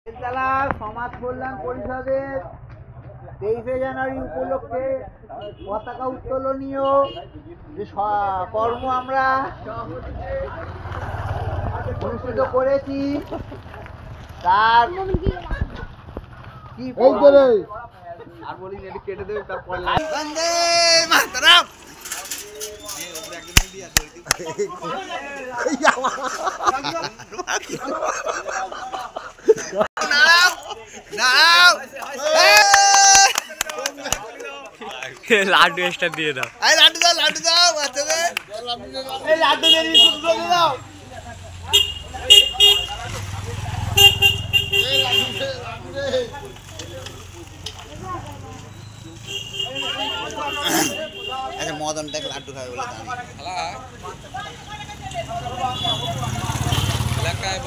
বেলতলা সমাজ কল্যাণ পরিষদের 23শে জানুয়ারি উপলক্ষে পতাকা উত্তোলনীয় যে কর্ম আমরা অনুষ্ঠিত করেছি তার কি আর বলি কেটে দেবে তারপর বন্দে মাতরম লাড্ডু এক্সট্রা দিয়ে দাও। লাড্ডু দাও বাচ্চাদের লাড্ডু দিয়ে শুরু করে দাও। আচ্ছা মদন দেখ লাড্ডু খাবে বলে এলাকায়